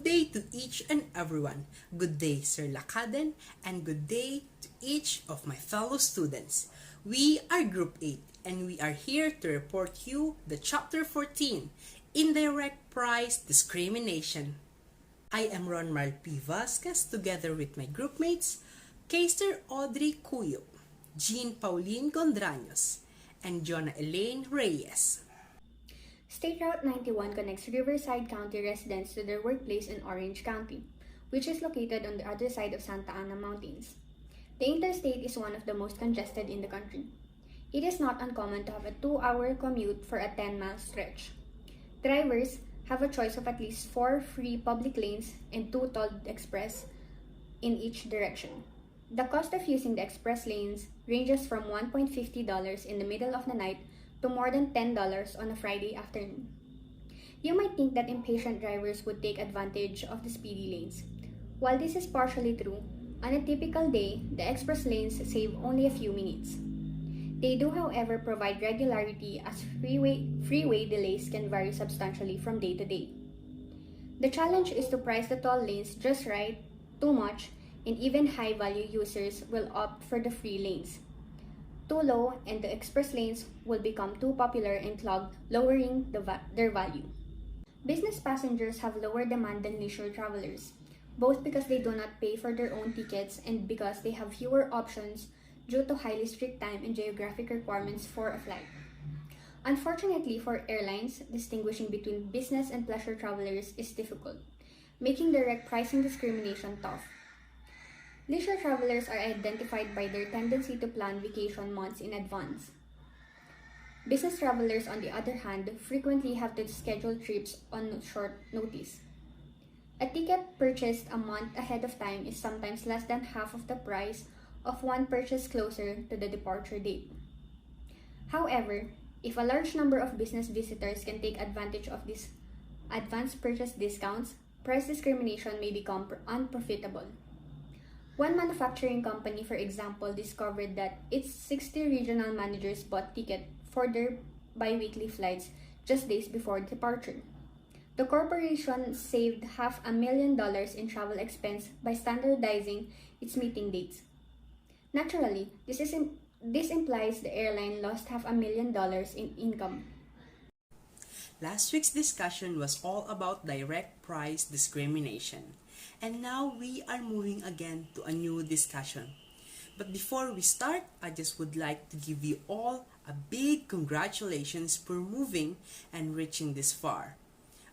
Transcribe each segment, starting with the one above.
day to each and everyone. Good day, Sir Lakaden, and good day to each of my fellow students. We are Group 8, and we are here to report you the Chapter 14, Indirect Price Discrimination. I am Rhon Marl P. Vasquez together with my groupmates, Caster Audrey Cuyop, Pauline Gondraneos, and Jhona Ellaine Reyes. State Route 91 connects Riverside County residents to their workplace in Orange County, which is located on the other side of Santa Ana Mountains. The interstate is one of the most congested in the country. It is not uncommon to have a 2-hour commute for a 10-mile stretch. Drivers have a choice of at least 4 free public lanes and 2 tolled express in each direction. The cost of using the express lanes ranges from $1.50 in the middle of the night to more than $10 on a Friday afternoon. You might think that impatient drivers would take advantage of the speedy lanes. While this is partially true, on a typical day, the express lanes save only a few minutes. They do, however, provide regularity as freeway delays can vary substantially from day to day. The challenge is to price the toll lanes just right, too much, and even high-value users will opt for the free lanes. Too low and the express lanes will become too popular and clogged, lowering their value. Business passengers have lower demand than leisure travelers, both because they do not pay for their own tickets and because they have fewer options due to highly strict time and geographic requirements for a flight. Unfortunately for airlines, distinguishing between business and pleasure travelers is difficult, making direct pricing discrimination tough. Leisure travelers are identified by their tendency to plan vacation months in advance. Business travelers, on the other hand, frequently have to schedule trips on short notice. A ticket purchased a month ahead of time is sometimes less than half of the price of one purchased closer to the departure date. However, if a large number of business visitors can take advantage of these advanced purchase discounts, price discrimination may become unprofitable. One manufacturing company, for example, discovered that its 60 regional managers bought tickets for their bi-weekly flights just days before departure. The corporation saved $500,000 in travel expense by standardizing its meeting dates. Naturally, this implies the airline lost $500,000 in income. Last week's discussion was all about direct price discrimination. And now we are moving again to a new discussion. But before we start, I just would like to give you all a big congratulations for moving and reaching this far.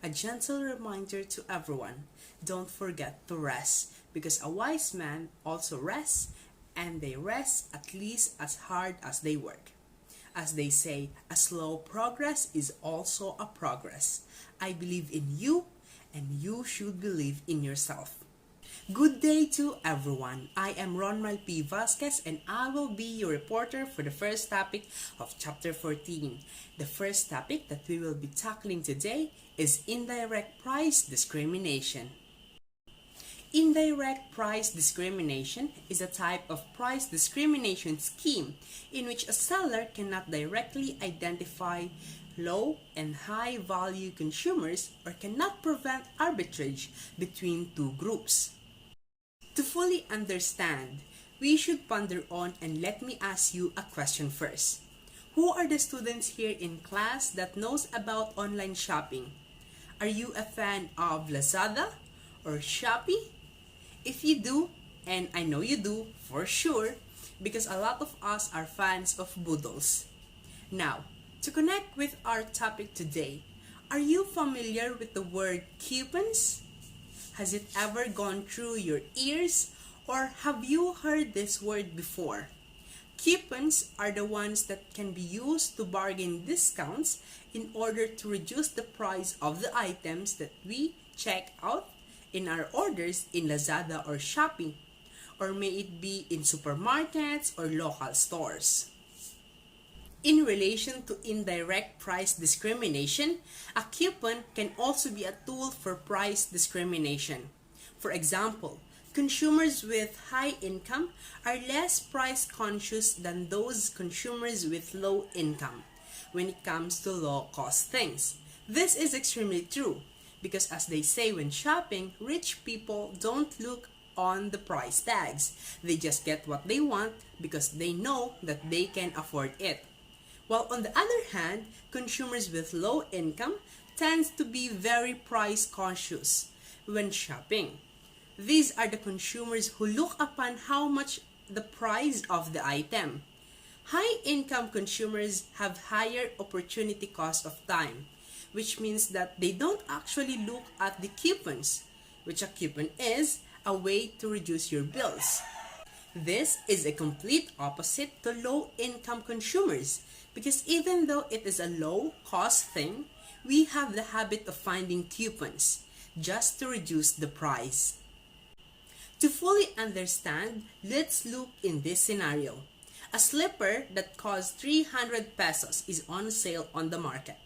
A gentle reminder to everyone, don't forget to rest, because a wise man also rests, and they rest at least as hard as they work. As they say, a slow progress is also a progress. I believe in you, and you should believe in yourself. Good day to everyone. I am Rhon Marl P. Vasquez, and I will be your reporter for the first topic of Chapter 14. The first topic that we will be tackling today is indirect price discrimination. Indirect price discrimination is a type of price discrimination scheme in which a seller cannot directly identify low and high value consumers or cannot prevent arbitrage between two groups. To fully understand, we should ponder on, and let me ask you a question first. Who are the students here in class that knows about online shopping? Are you a fan of Lazada or Shopee? If you do, and I know you do for sure, because a lot of us are fans of Boodles. Now, to connect with our topic today, are you familiar with the word coupons? Has it ever gone through your ears, or have you heard this word before? Coupons are the ones that can be used to bargain discounts in order to reduce the price of the items that we check out in our orders in Lazada or Shopee, or may it be in supermarkets or local stores. In relation to indirect price discrimination, a coupon can also be a tool for price discrimination. For example, consumers with high income are less price conscious than those consumers with low income when it comes to low-cost things. This is extremely true Because as they say when shopping, rich people don't look on the price tags. They just get what they want because they know that they can afford it. While on the other hand, consumers with low income tend to be very price conscious when shopping. These are the consumers who look upon how much the price of the item. High-income consumers have higher opportunity cost of time, which means that they don't actually look at the coupons, which a coupon is a way to reduce your bills. This is a complete opposite to low-income consumers because even though it is a low-cost thing, we have the habit of finding coupons just to reduce the price. To fully understand, let's look in this scenario. A slipper that costs 300 pesos is on sale on the market.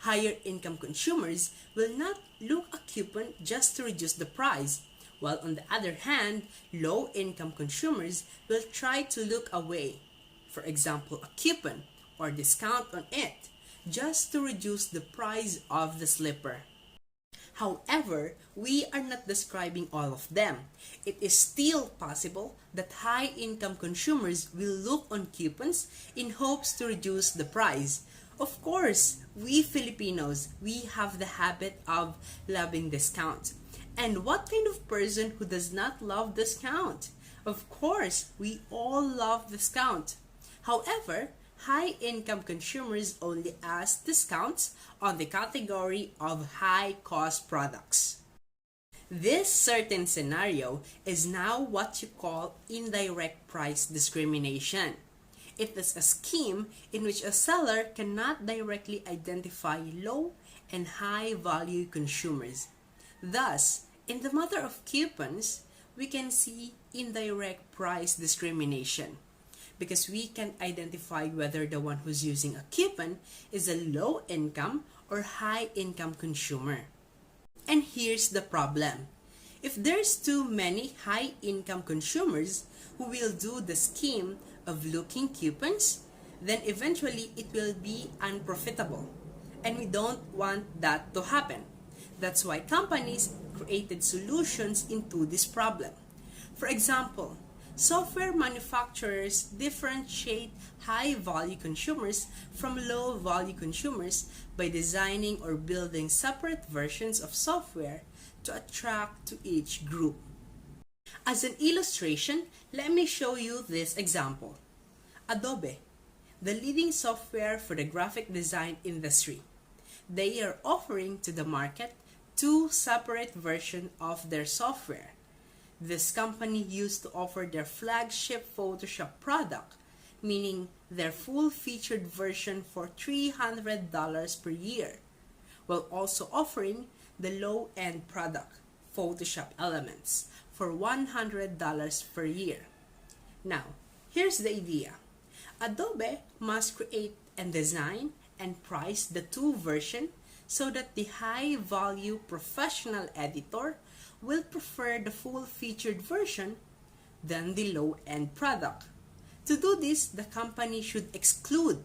Higher income consumers will not look a coupon just to reduce the price, while on the other hand, low income consumers will try to look away. For example, a coupon or discount on it, just to reduce the price of the slipper. However, we are not describing all of them. It is still possible that high-income consumers will look on coupons in hopes to reduce the price. Of course, we Filipinos, we have the habit of loving discount. And what kind of person who does not love discount? Of course, we all love discount. However, high-income consumers only ask discounts on the category of high-cost products. This certain scenario is now what you call indirect price discrimination. It is a scheme in which a seller cannot directly identify low and high-value consumers. Thus, in the matter of coupons, we can see indirect price discrimination, because we can identify whether the one who's using a coupon is a low-income or high-income consumer. And here's the problem. If there's too many high-income consumers who will do the scheme of looking coupons, then eventually it will be unprofitable. And we don't want that to happen. That's why companies created solutions into this problem. For example, software manufacturers differentiate high-value consumers from low-value consumers by designing or building separate versions of software to attract to each group. As an illustration, let me show you this example. Adobe, the leading software for the graphic design industry. They are offering to the market two separate versions of their software. This company used to offer their flagship Photoshop product, meaning their full-featured version for $300 per year, while also offering the low-end product, Photoshop Elements, for $100 per year. Now, here's the idea. Adobe must create and design and price the two versions so that the high-value professional editor will prefer the full-featured version than the low-end product. To do this, the company should exclude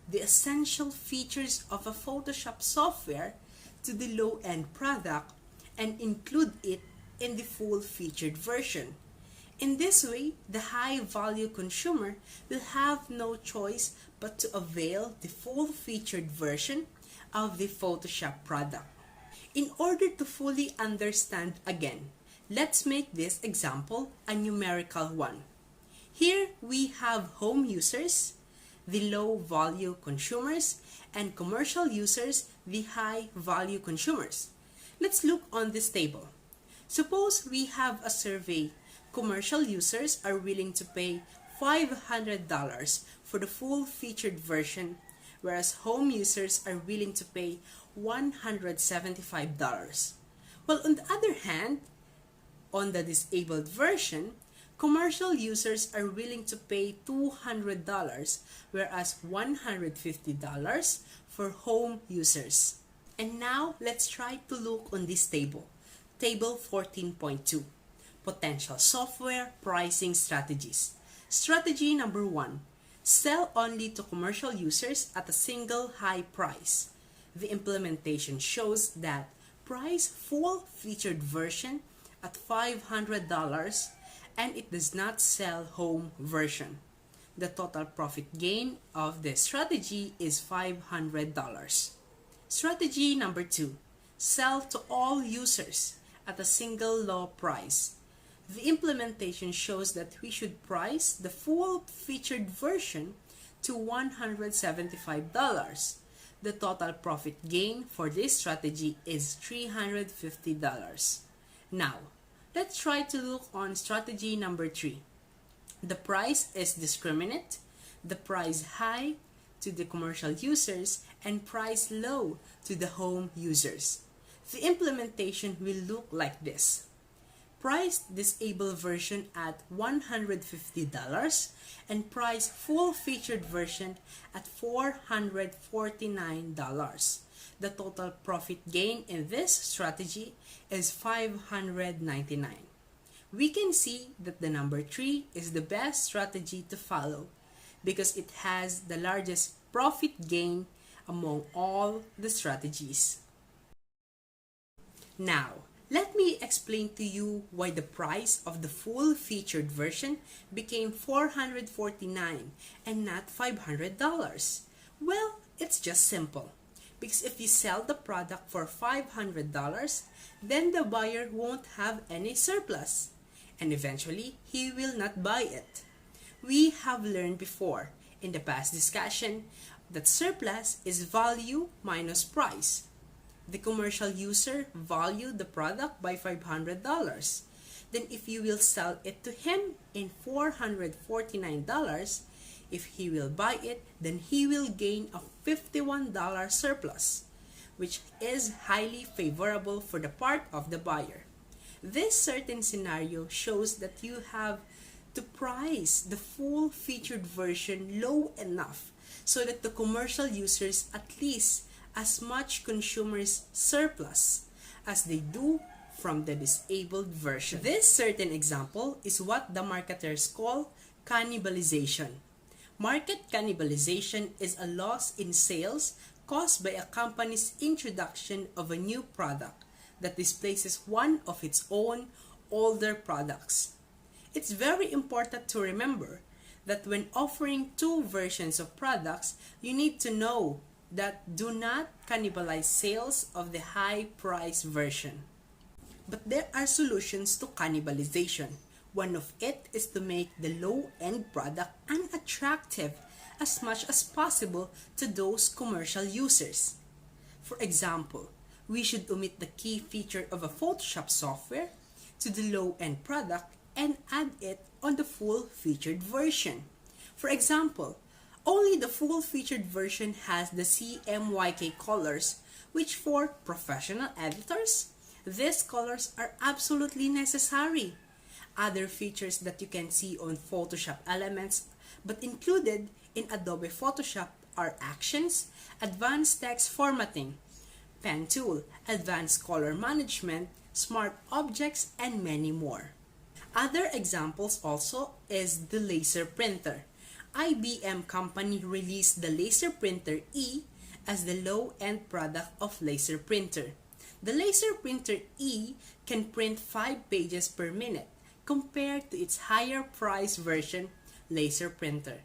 the essential features of a Photoshop software to the low-end product and include it in the full-featured version. In this way, the high-value consumer will have no choice but to avail the full-featured version of the Photoshop product. In order to fully understand again, let's make this example a numerical one. Here we have home users, the low-value consumers, and commercial users, the high-value consumers. Let's look on this table. Suppose we have a survey. Commercial users are willing to pay $500 for the full-featured version, whereas home users are willing to pay $175. Well, on the other hand, on the disabled version, commercial users are willing to pay $200, whereas $150 for home users. And now, let's try to look on this table. Table 14.2. Potential software pricing strategies. Strategy number 1. Sell only to commercial users at a single high price. The implementation shows that price full featured version at $500 and it does not sell home version. The total profit gain of this strategy is $500. Strategy number 2. Sell to all users at a single low price. The implementation shows that we should price the full featured version to $175. The total profit gain for this strategy is $350. Now, let's try to look on strategy number 3. The price is discriminate, the price high to the commercial users, and price low to the home users. The implementation will look like this. Price disable version at $150 and price full featured version at $449. The total profit gain in this strategy is $599. We can see that the number 3 is the best strategy to follow because it has the largest profit gain among all the strategies. Now, let me explain to you why the price of the full featured version became $449 and not $500. Well, it's just simple. Because if you sell the product for $500, then the buyer won't have any surplus. And eventually, he will not buy it. We have learned before in the past discussion that surplus is value minus price. The commercial user valued the product by $500. Then if you will sell it to him in $449, if he will buy it, then he will gain a $51 surplus, which is highly favorable for the part of the buyer. This certain scenario shows that you have to price the full featured version low enough so that the commercial users at least as much consumers surplus as they do from the disabled version. This certain example is what the marketers call cannibalization. Market cannibalization is a loss in sales caused by a company's introduction of a new product that displaces one of its own older products. It's very important to remember that when offering two versions of products, you need to know that do not cannibalize sales of the high price version. But there are solutions to cannibalization. One of it is to make the low-end product unattractive as much as possible to those commercial users. For example, we should omit the key feature of a Photoshop software to the low-end product and add it on the full featured version. For example, only the full featured version has the CMYK colors, which for professional editors, these colors are absolutely necessary. Other features that you can see on Photoshop elements but included in Adobe Photoshop are actions, advanced text formatting, pen tool, advanced color management, smart objects, and many more. Other examples also is the laser printer. IBM company released the laser printer E as the low-end product of laser printer. The laser printer E can print 5 pages per minute compared to its higher price version laser printer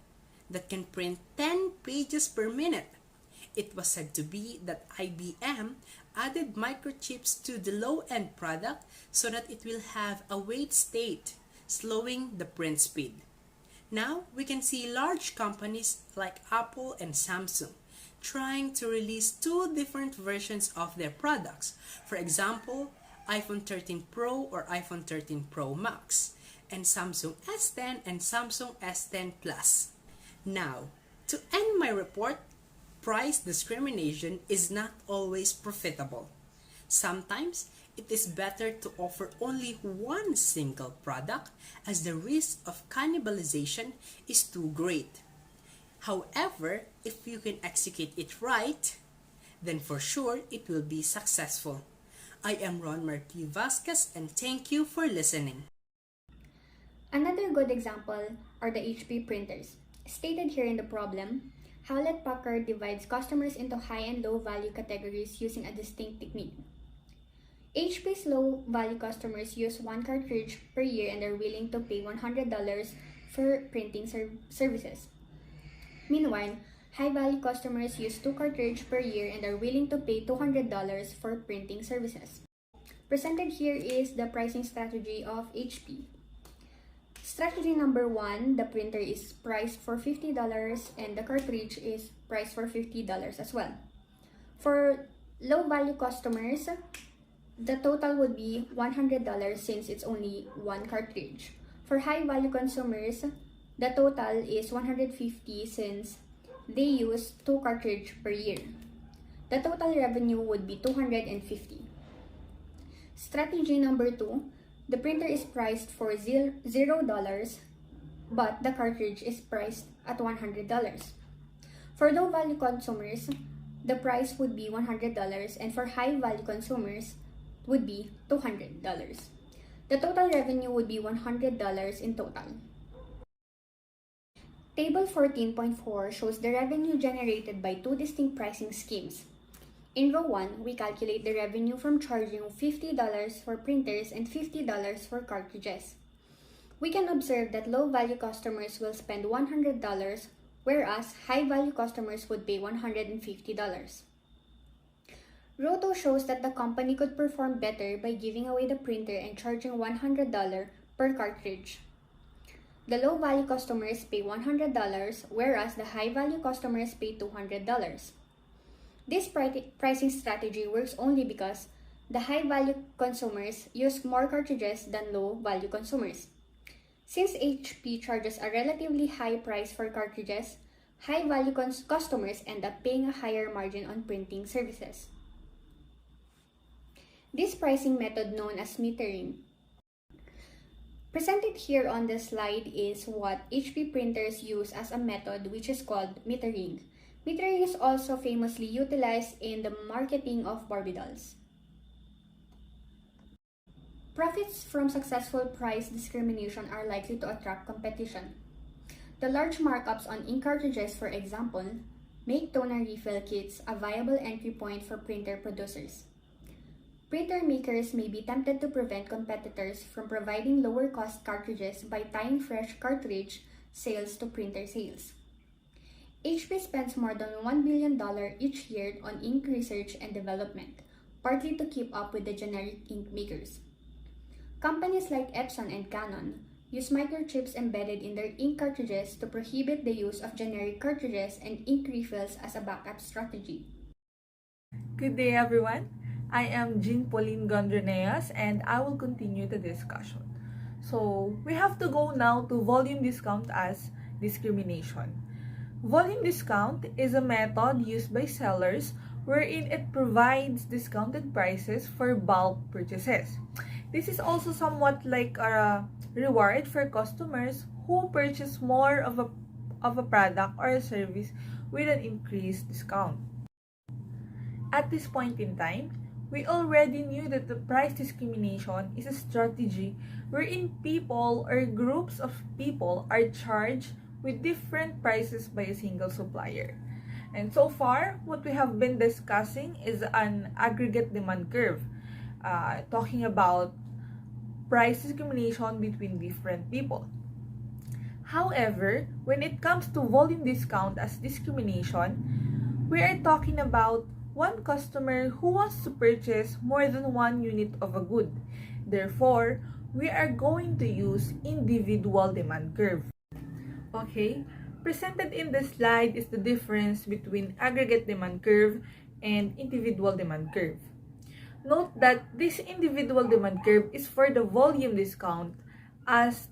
that can print 10 pages per minute. It was said to be that IBM added microchips to the low-end product so that it will have a wait state, slowing the print speed. Now, we can see large companies like Apple and Samsung trying to release 2 different versions of their products. For example, iPhone 13 Pro or iPhone 13 Pro Max, and Samsung S10 and Samsung S10 Plus. Now, to end my report, price discrimination is not always profitable. Sometimes, it is better to offer only one single product as the risk of cannibalization is too great. However, if you can execute it right, then for sure it will be successful. I am Rhon Vasquez and thank you for listening. Another good example are the HP printers. Stated here in the problem, Hewlett-Packard divides customers into high and low value categories using a distinct technique. HP's low-value customers use one cartridge per year and are willing to pay $100 for printing services. Meanwhile, high-value customers use two cartridges per year and are willing to pay $200 for printing services. Presented here is the pricing strategy of HP. Strategy number 1, the printer is priced for $50 and the cartridge is priced for $50 as well. For low-value customers, the total would be $100 since it's only one cartridge. For high-value consumers, the total is $150 since they use two cartridges per year. The total revenue would be $250. Strategy number 2, the printer is priced for $0, but the cartridge is priced at $100. For low-value consumers, the price would be $100, and for high-value consumers, would be $200. The total revenue would be $100 in total. Table 14.4 shows the revenue generated by two distinct pricing schemes. In row 1, we calculate the revenue from charging $50 for printers and $50 for cartridges. We can observe that low-value customers will spend $100, whereas high-value customers would pay $150. Row 2 shows that the company could perform better by giving away the printer and charging $100 per cartridge. The low-value customers pay $100, whereas the high-value customers pay $200. This pricing strategy works only because the high-value consumers use more cartridges than low-value consumers. Since HP charges a relatively high price for cartridges, high-value customers end up paying a higher margin on printing services. This pricing method known as metering. Presented here on the slide is what HP printers use as a method which is called metering. Metering is also famously utilized in the marketing of Barbie dolls. Profits from successful price discrimination are likely to attract competition. The large markups on ink cartridges, for example, make toner refill kits a viable entry point for printer producers. Printer makers may be tempted to prevent competitors from providing lower-cost cartridges by tying fresh cartridge sales to printer sales. HP spends more than $1 billion each year on ink research and development, partly to keep up with the generic ink makers. Companies like Epson and Canon use microchips embedded in their ink cartridges to prohibit the use of generic cartridges and ink refills as a backup strategy. Good day, everyone. I am Pauline Gondraneos, and I will continue the discussion. So, we have to go now to volume discount as discrimination. Volume discount is a method used by sellers wherein it provides discounted prices for bulk purchases. This is also somewhat like a reward for customers who purchase more of a product or a service with an increased discount. At this point in time, we already knew that the price discrimination is a strategy wherein people or groups of people are charged with different prices by a single supplier. And so far, what we have been discussing is an aggregate demand curve, talking about price discrimination between different people. However, when it comes to volume discount as discrimination, we are talking about one customer who wants to purchase more than one unit of a good. Therefore, we are going to use individual demand curve. Okay, presented in the slide is the difference between aggregate demand curve and individual demand curve. Note that this individual demand curve is for the volume discount as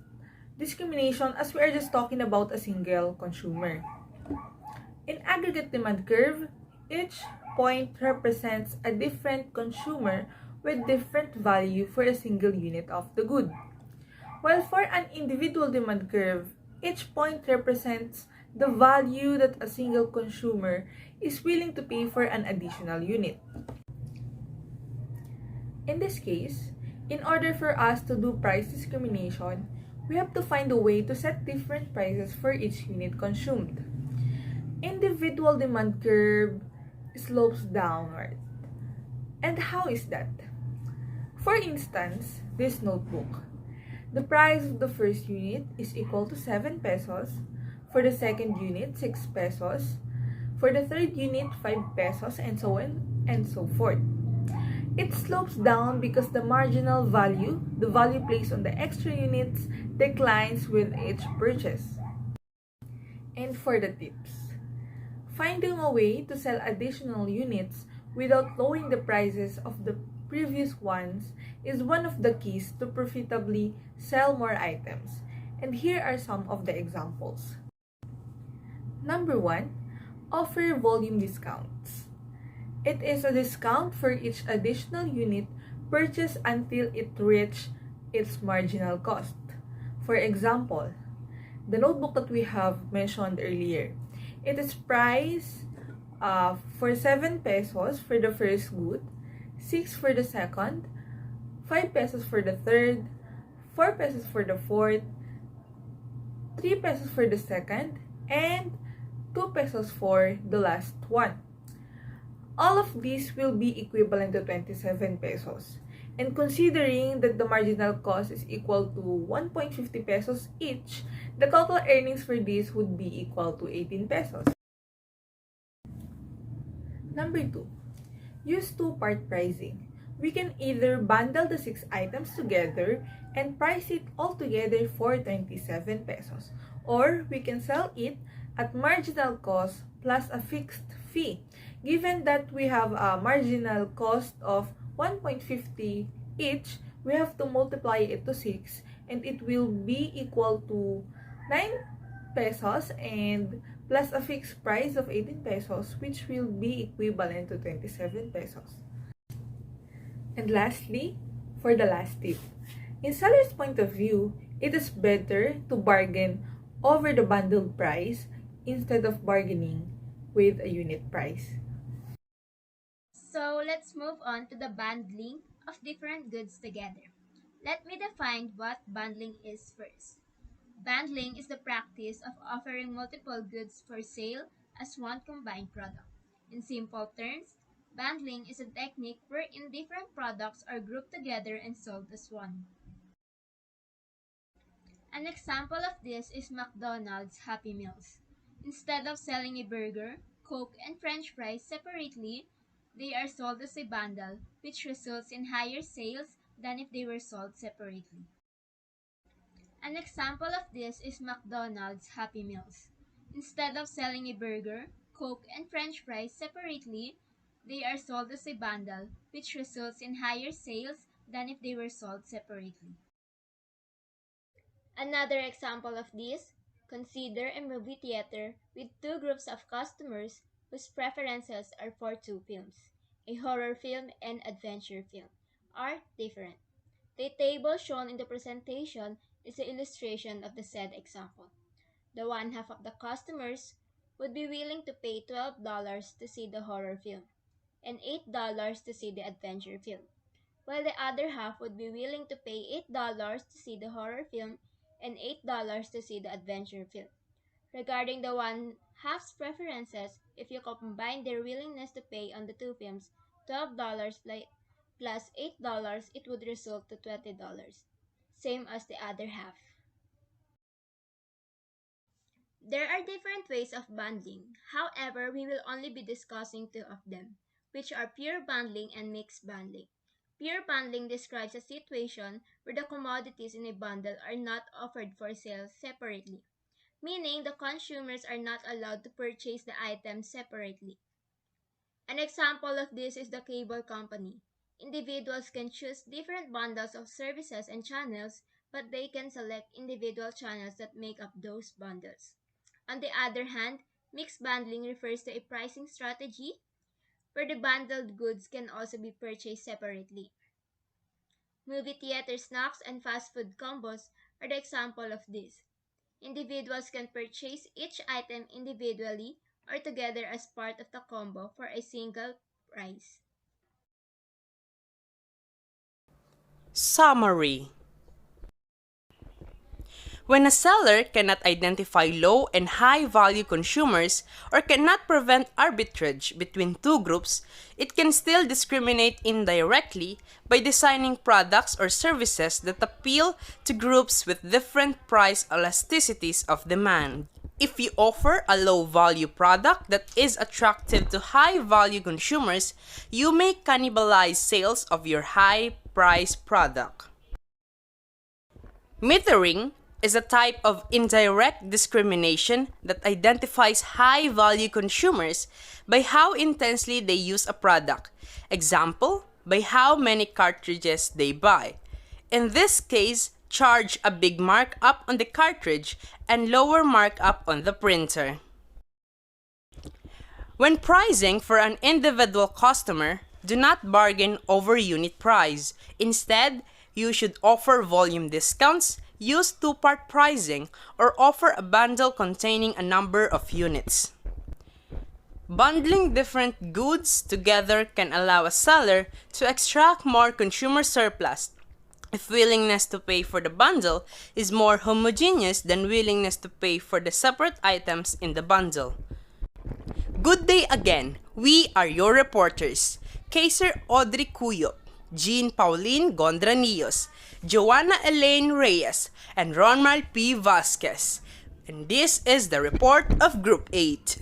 discrimination as we are just talking about a single consumer. In aggregate demand curve, each point represents a different consumer with different value for a single unit of the good. While for an individual demand curve, each point represents the value that a single consumer is willing to pay for an additional unit. In this case, in order for us to do price discrimination, we have to find a way to set different prices for each unit consumed. Individual demand curve slopes downward. And how is that? For instance, this notebook. The price of the first unit is equal to 7 pesos, for the second unit 6 pesos, for the third unit 5 pesos, and so on and so forth. It slopes down because the marginal value, the value placed on the extra units, declines with each purchase. And for the tips, finding a way to sell additional units without lowering the prices of the previous ones is one of the keys to profitably sell more items. And here are some of the examples. Number 1, offer volume discounts. It is a discount for each additional unit purchased until it reaches its marginal cost. For example, the notebook that we have mentioned earlier, it is priced for 7 pesos for the first good, 6 for the second, 5 pesos for the third, 4 pesos for the fourth, 3 pesos for the second, and 2 pesos for the last one. All of these will be equivalent to 27 pesos. And considering that the marginal cost is equal to 1.50 pesos each, the total earnings for this would be equal to 18 pesos. Number 2, use two-part pricing. We can either bundle the 6 items together and price it all together for 27 pesos, or we can sell it at marginal cost plus a fixed fee. Given that we have a marginal cost of 1.50 each, we have to multiply it to 6 and it will be equal to 9 pesos and plus a fixed price of 18 pesos, which will be equivalent to 27 pesos. And lastly, for the last tip, in seller's point of view, it is better to bargain over the bundled price instead of bargaining with a unit price. So let's move on to the bundling of different goods together. Let me define what bundling is first. Bundling is the practice of offering multiple goods for sale as one combined product. In simple terms, bundling is a technique wherein different products are grouped together and sold as one. An example of this is McDonald's Happy Meals. Instead of selling a burger, Coke, and French fries separately, they are sold as a bundle, which results in higher sales than if they were sold separately. An example of this is McDonald's Happy Meals. Instead of selling a burger, Coke, and French fries separately, they are sold as a bundle, which results in higher sales than if they were sold separately. Another example of this, consider a movie theater with two groups of customers whose preferences are for two films, a horror film and adventure film, are different. The table shown in the presentation is the illustration of the said example. The one half of the customers would be willing to pay $12 to see the horror film and $8 to see the adventure film, while the other half would be willing to pay $8 to see the horror film and $8 to see the adventure film. Regarding the one half's preferences, if you combine their willingness to pay on the two films, $12 plus $8, it would result to $20, same as the other half. There are different ways of bundling. However, we will only be discussing two of them, which are pure bundling and mixed bundling. Pure bundling describes a situation where the commodities in a bundle are not offered for sale separately, meaning the consumers are not allowed to purchase the items separately. An example of this is the cable company. Individuals can choose different bundles of services and channels, but they can select individual channels that make up those bundles. On the other hand, mixed bundling refers to a pricing strategy where the bundled goods can also be purchased separately. Movie theater snacks and fast food combos are the example of this. Individuals can purchase each item individually or together as part of the combo for a single price. Summary. When a seller cannot identify low and high value consumers or cannot prevent arbitrage between two groups, it can still discriminate indirectly by designing products or services that appeal to groups with different price elasticities of demand. If you offer a low value product that is attractive to high value consumers, you may cannibalize sales of your high price product. Metering is a type of indirect discrimination that identifies high-value consumers by how intensely they use a product. Example, by how many cartridges they buy. In this case, charge a big markup on the cartridge and lower markup on the printer. When pricing for an individual customer, do not bargain over unit price. Instead, you should offer volume discounts, use two-part pricing, or offer a bundle containing a number of units. Bundling different goods together can allow a seller to extract more consumer surplus if willingness to pay for the bundle is more homogeneous than willingness to pay for the separate items in the bundle. Good day again! We are your reporters, Kaiser Audrey Cuyop, Jean Pauline Gondraneos, Jhona Ellaine Reyes, and Rhon Vasquez. And this is the report of Group 8.